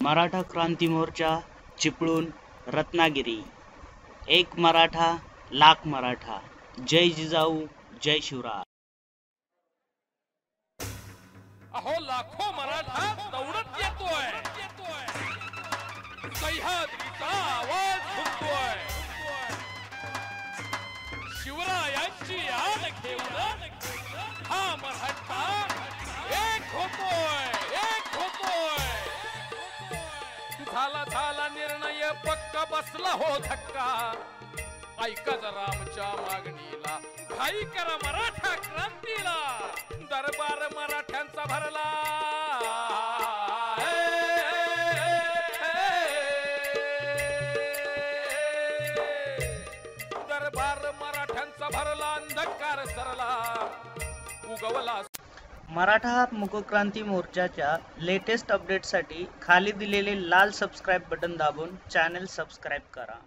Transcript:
मराठा क्रांती मोर्चा चिपळूण रत्नागिरी। एक मराठा लाख मराठा। जय जिजाऊ जय शिवराय। अहो लाखो मराठा दौडत येतोय, सह्याद्रीचा आवाज घुमतोय, शिवरायांची याद घेऊन हा मराठा एक होतोय, एक होतोय। झाला निर्णय पक्का, बसला हो धक्का। ऐका जरा आमच्या मागणीला, घाई करा मराठा क्रांतीला। दरबार मराठ्यांचा भरला, दरबार मराठ्यांचा भरला, अंधकार सरला उगवला। मराठा मुकक्रांती मोर्चाच्या लेटेस्ट अपडेटसाठी खाली दिलेले लाल सबस्क्राइब बटन दाबून चॅनल सबस्क्राइब करा।